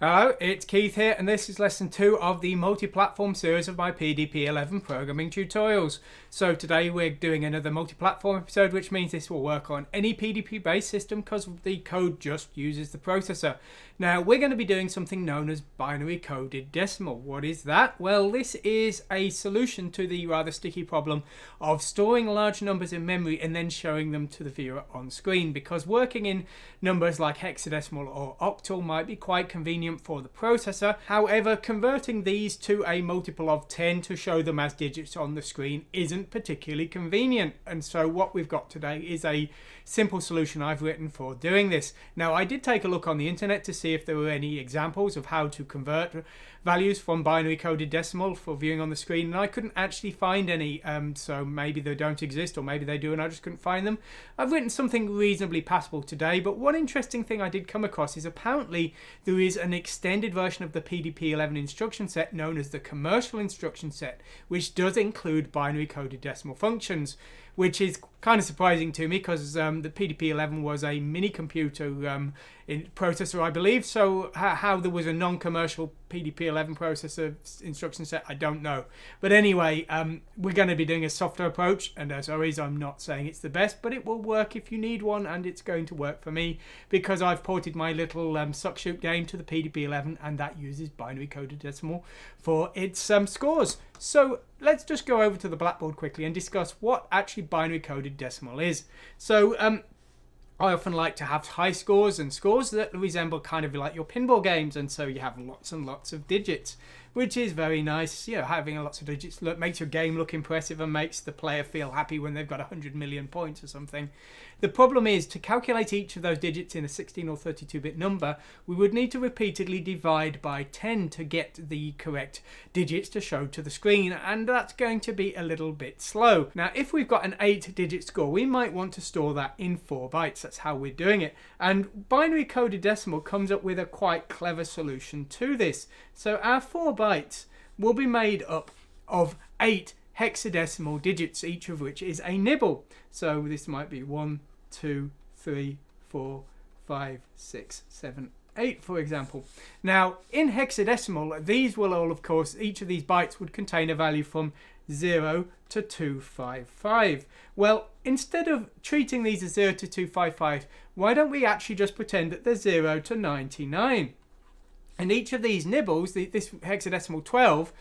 Hello, it's Keith here, and this is lesson 2 of the multi-platform series of my PDP11 programming tutorials. So today we're doing another multi-platform episode, which means this will work on any PDP-based system because the code just uses the processor. Now we're going to be doing something known as binary coded decimal. What is that? Well, this is a solution to the rather sticky problem of storing large numbers in memory and then showing them to the viewer on screen, because working in numbers like hexadecimal or octal might be quite convenient for the processor. However, converting these to a multiple of 10 to show them as digits on the screen isn't particularly convenient, and so what we've got today is a simple solution I've written for doing this. Now, I did take a look on the internet to see if there were any examples of how to convert values from binary coded decimal for viewing on the screen, and I couldn't actually find any, so maybe they don't exist or maybe they do and I just couldn't find them. I've written something reasonably passable today, but one interesting thing I did come across is apparently there is an extended version of the PDP11 instruction set known as the commercial instruction set, which does include binary coded decimal functions, which is kind of surprising to me because the PDP11 was a mini computer processor, I believe. So how there was a non-commercial PDP11 processor instruction set, I don't know. But anyway, we're going to be doing a softer approach, and as always, I'm not saying it's the best, but it will work if you need one, and it's going to work for me because I've ported my little suck shoot game to the PDP11, and that uses binary coded decimal for its scores. So let's just go over to the blackboard quickly and discuss what actually binary coded decimal is. So I often like to have high scores and scores that resemble kind of like your pinball games, and so you have lots and lots of digits, which is very nice. You know, having lots of digits makes your game look impressive and makes the player feel happy when they've got 100 million points or something. The problem is, to calculate each of those digits in a 16 or 32-bit number, we would need to repeatedly divide by 10 to get the correct digits to show to the screen, and that's going to be a little bit slow. Now, if we've got an 8-digit score, we might want to store that in 4 bytes. That's how we're doing it. And binary coded decimal comes up with a quite clever solution to this. So our 4 bytes will be made up of 8 hexadecimal digits, each of which is a nibble. So this might be 1, 2, 3, 4, 5, 6, 7, 8, for example. Now, in hexadecimal, these will all, of course, each of these bytes would contain a value from 0 to 255. Well, instead of treating these as 0 to 255, why don't we actually just pretend that they're 0 to 99? And each of these nibbles, this hexadecimal 12,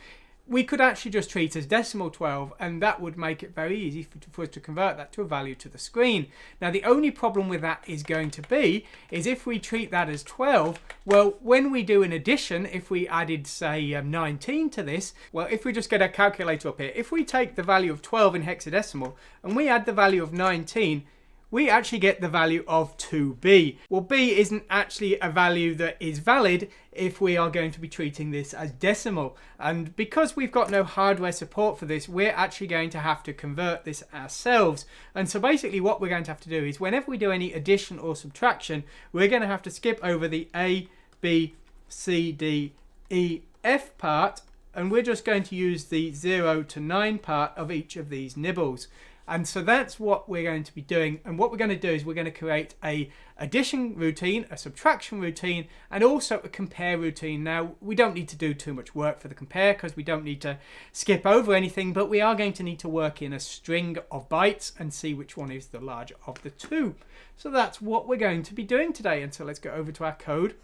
we could actually just treat as decimal 12, and that would make it very easy for us to convert that to a value to the screen. Now, the only problem with that is going to be is if we treat that as 12, well, when we do an addition, if we added, say, 19 to this, well, if we just get a calculator up here, if we take the value of 12 in hexadecimal and we add the value of 19, we actually get the value of 2b. Well, b isn't actually a value that is valid if we are going to be treating this as decimal. And because we've got no hardware support for this, we're actually going to have to convert this ourselves. And so basically what we're going to have to do is whenever we do any addition or subtraction, we're going to have to skip over the A, B, C, D, E, F part, and we're just going to use the 0 to 9 part of each of these nibbles. And so that's what we're going to be doing. And what we're going to do is we're going to create a addition routine, a subtraction routine, and also a compare routine. Now, we don't need to do too much work for the compare because we don't need to skip over anything, but we are going to need to work in a string of bytes and see which one is the larger of the two. So that's what we're going to be doing today. And so let's go over to our code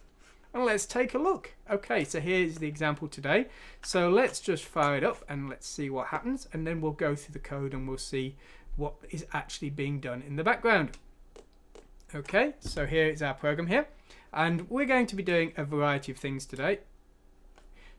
and let's take a look. Okay, so here's the example today. So let's just fire it up and let's see what happens, and then we'll go through the code and we'll see what is actually being done in the background. Okay, so here is our program here, and we're going to be doing a variety of things today.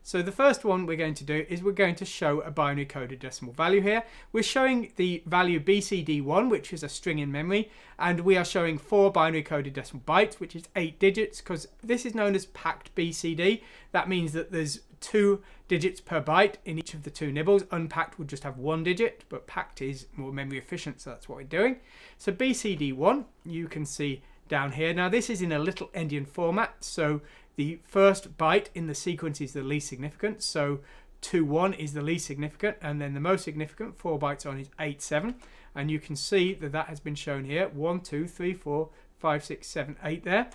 So the first one we're going to do is we're going to show a binary coded decimal value here. We're showing the value BCD1, which is a string in memory, and we are showing 4 binary coded decimal bytes, which is 8 digits, because this is known as packed BCD. That means that there's 2 digits per byte in each of the 2 nibbles. Unpacked would just have 1 digit, but packed is more memory efficient, so that's what we're doing. So BCD1, you can see down here. Now this is in a little endian format, so the first byte in the sequence is the least significant, so 2-1 is the least significant, and then the most significant 4 bytes on is 8-7, and you can see that that has been shown here 1, 2, 3, 4, 5, 6, 7, 8 there,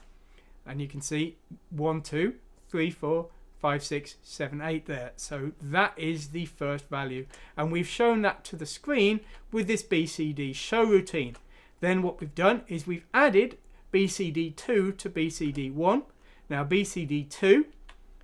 and you can see 1, 2, 3, 4, 5, 6, 7, 8 there. So that is the first value. And we've shown that to the screen with this BCD show routine. Then what we've done is we've added BCD2 to BCD1. Now BCD2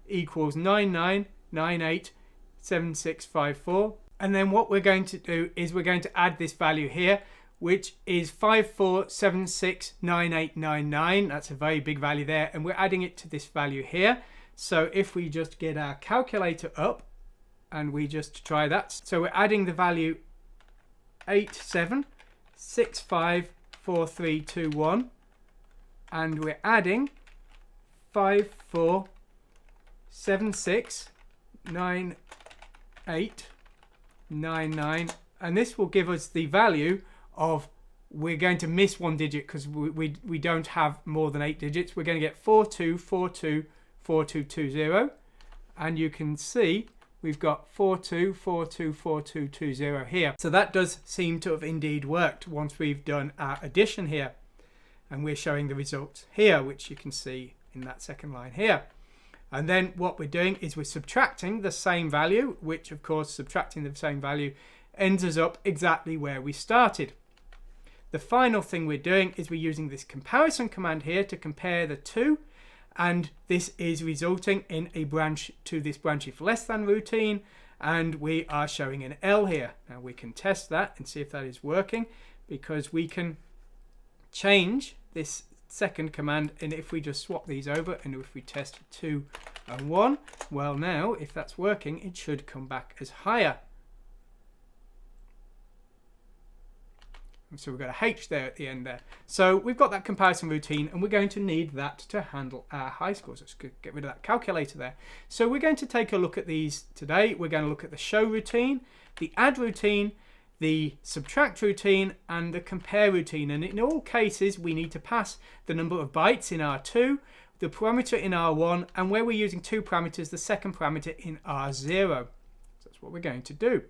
equals 99987654. And then what we're going to do is we're going to add this value here, which is 54769899. That's a very big value there. And we're adding it to this value here. So if we just get our calculator up and we just try that. So we're adding the value 87654321 and we're adding 54769899, and this will give us the value of, we're going to miss one digit because we don't have more than 8 digits. We're going to get 42424220, and you can see we've got 42424220 here. So that does seem to have indeed worked once we've done our addition here, and we're showing the results here, which you can see in that second line here. And then what we're doing is we're subtracting the same value, which of course subtracting the same value ends us up exactly where we started. The final thing we're doing is we're using this comparison command here to compare the two, and this is resulting in a branch to this branch if less than routine, and we are showing an L here. Now we can test that and see if that is working, because we can change this second command, and if we just swap these over and if we test 2 and 1, well, now if that's working it should come back as higher. So we've got a H there at the end there. So we've got that comparison routine, and we're going to need that to handle our high scores. Let's get rid of that calculator there. So we're going to take a look at these today. We're going to look at the show routine, the add routine, the subtract routine, and the compare routine. And in all cases we need to pass the number of bytes in R2, the parameter in R1, and where we're using 2 parameters, the second parameter in R0. So that's what we're going to do.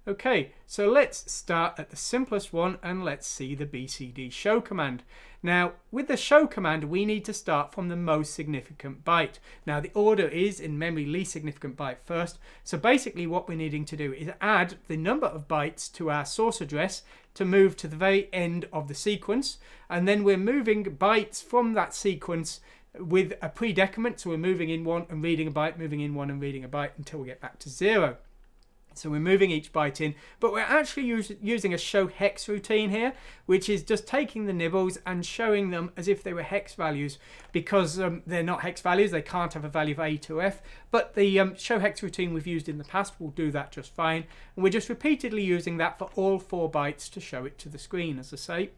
Okay, so let's start at the simplest one, and let's see the BCD show command. Now with the show command we need to start from the most significant byte. Now the order is in memory least significant byte first. So basically what we're needing to do is add the number of bytes to our source address to move to the very end of the sequence, and then we're moving bytes from that sequence with a predecrement. So we're moving in one and reading a byte, moving in one and reading a byte until we get back to 0. So we're moving each byte in, but we're actually using a show hex routine here, which is just taking the nibbles and showing them as if they were hex values, because they're not hex values. They can't have a value of A to F, but the show hex routine we've used in the past will do that just fine. And we're just repeatedly using that for all 4 bytes to show it to the screen, as I say.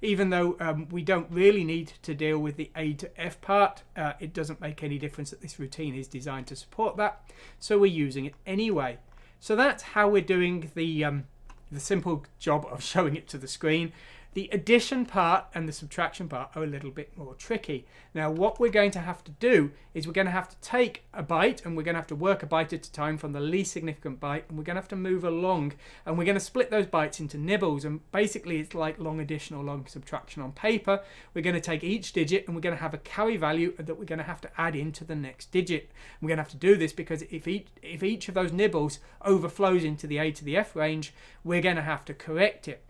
Even though we don't really need to deal with the A to F part, it doesn't make any difference that this routine is designed to support that, so we're using it anyway. So that's how we're doing the simple job of showing it to the screen. The addition part and the subtraction part are a little bit more tricky. Now what we're going to have to do is we're going to have to take a byte, and we're going to have to work a byte at a time from the least significant byte, and we're going to have to move along, and we're going to split those bytes into nibbles, and basically it's like long addition or long subtraction on paper. We're going to take each digit and we're going to have a carry value that we're going to have to add into the next digit. We're going to have to do this because if each of those nibbles overflows into the A to the F range, we're going to have to correct it.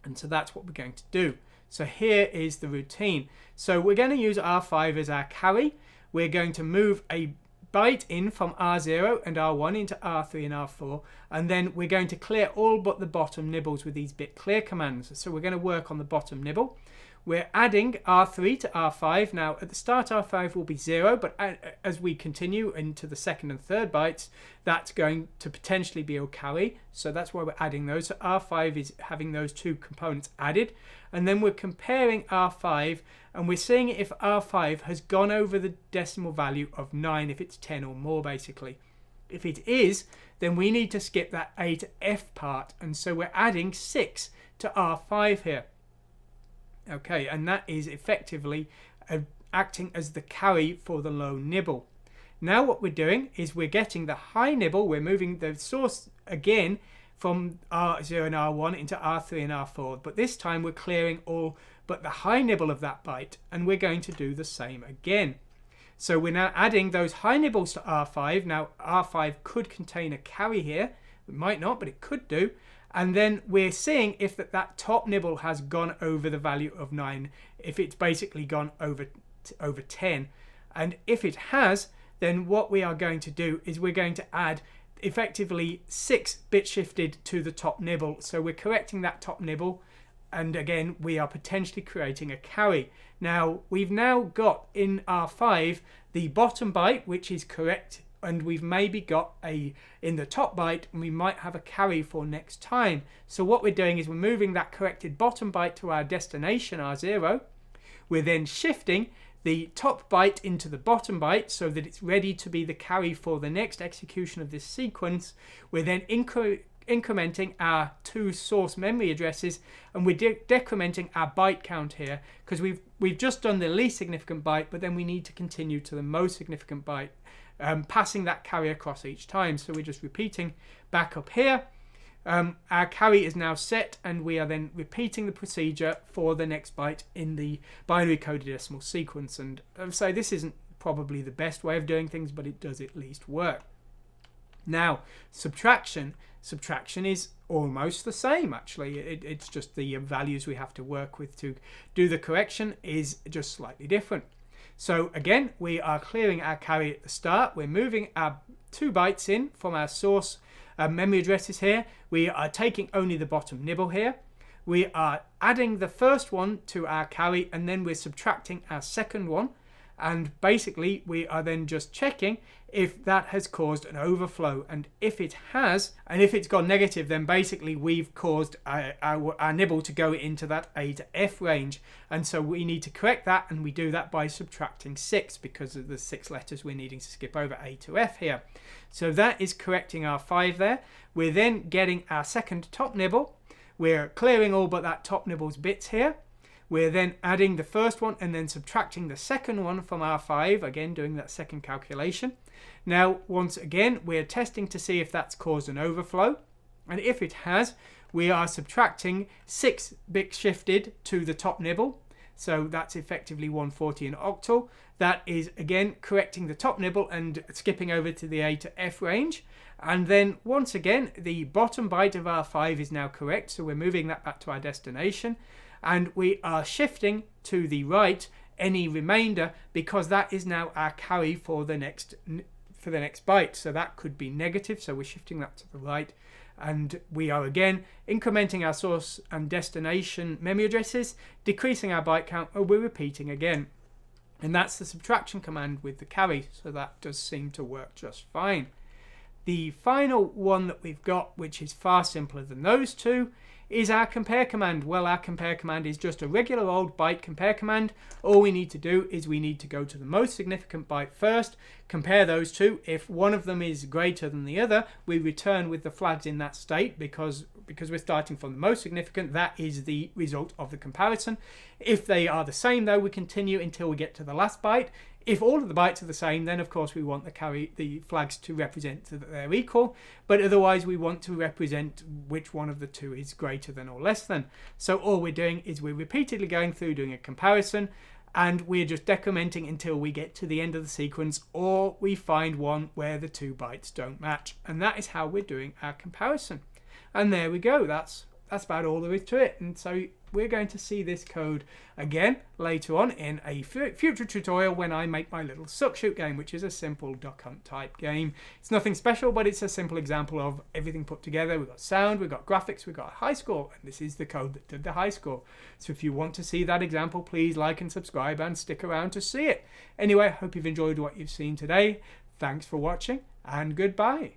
And so that's what we're going to do. So here is the routine. So we're going to use R5 as our carry. We're going to move a byte in from R0 and R1 into R3 and R4, and then we're going to clear all but the bottom nibbles with these bit clear commands. So we're going to work on the bottom nibble. We're adding R3 to R5. Now at the start R5 will be 0, but as we continue into the second and third bytes, that's going to potentially be a carry. So that's why we're adding those. So R5 is having those 2 components added. And then we're comparing R5, and we're seeing if R5 has gone over the decimal value of 9, if it's 10 or more basically. If it is, then we need to skip that A to F part, and so we're adding 6 to R5 here. Okay, and that is effectively acting as the carry for the low nibble. Now what we're doing is we're getting the high nibble. We're moving the source again from R0 and R1 into R3 and R4, but this time we're clearing all but the high nibble of that byte, and we're going to do the same again. So we're now adding those high nibbles to R5. Now R5 could contain a carry here. It might not, but it could do. And then we're seeing if that top nibble has gone over the value of 9, if it's basically gone over 10. And if it has, then what we are going to do is we're going to add effectively 6 bit shifted to the top nibble. So we're correcting that top nibble, and again we are potentially creating a carry. Now we've now got in R5 the bottom byte, which is correct, and we've maybe got in the top byte, and we might have a carry for next time. So what we're doing is we're moving that corrected bottom byte to our destination, R0. We're then shifting the top byte into the bottom byte so that it's ready to be the carry for the next execution of this sequence. We're then incrementing our 2 source memory addresses, and we're decrementing our byte count here because we've just done the least significant byte, but then we need to continue to the most significant byte, passing that carry across each time. So we're just repeating back up here. Our carry is now set, and we are then repeating the procedure for the next byte in the binary coded decimal sequence. And so this isn't probably the best way of doing things, but it does at least work. Now subtraction is almost the same actually. It's just the values we have to work with to do the correction is just slightly different. So again, we are clearing our carry at the start. We're moving our 2 bytes in from our source memory addresses here. We are taking only the bottom nibble here. We are adding the first one to our carry, and then we're subtracting our second one. And basically we are then just checking if that has caused an overflow, and if it has, and if it's gone negative, then basically we've caused our nibble to go into that A to F range, and so we need to correct that, and we do that by subtracting 6 because of the 6 letters we're needing to skip over A to F here. So that is correcting our 5 there. We're then getting our second top nibble. We're clearing all but that top nibble's bits here. We're then adding the first one and then subtracting the second one from R5, again doing that second calculation. Now once again we're testing to see if that's caused an overflow, and if it has, we are subtracting 6 bits shifted to the top nibble, so that's effectively 140 in octal. That is again correcting the top nibble and skipping over to the A to F range. And then once again the bottom byte of R5 is now correct, so we're moving that back to our destination. And we are shifting to the right any remainder because that is now our carry for the next byte. So that could be negative, so we're shifting that to the right. And we are again incrementing our source and destination memory addresses, decreasing our byte count, and we're repeating again. And that's the subtraction command with the carry, so that does seem to work just fine. The final one that we've got, which is far simpler than those two, is our compare command. Well, our compare command is just a regular old byte compare command. All we need to do is we need to go to the most significant byte first, compare those two. If one of them is greater than the other, we return with the flags in that state because we're starting from the most significant. That is the result of the comparison. If they are the same though, we continue until we get to the last byte. If all of the bytes are the same, then of course we want the flags to represent that they're equal, but otherwise we want to represent which one of the two is greater than or less than. So all we're doing is we're repeatedly going through doing a comparison, and we're just decrementing until we get to the end of the sequence, or we find one where the 2 bytes don't match. And that is how we're doing our comparison. And there we go. That's about all there is to it. And so we're going to see this code again later on in a future tutorial when I make my little suck shoot game, which is a simple duck hunt type game. It's nothing special, but it's a simple example of everything put together. We've got sound, we've got graphics, we've got a high score, and this is the code that did the high score. So if you want to see that example, please like and subscribe and stick around to see it. Anyway, I hope you've enjoyed what you've seen today. Thanks for watching, and goodbye.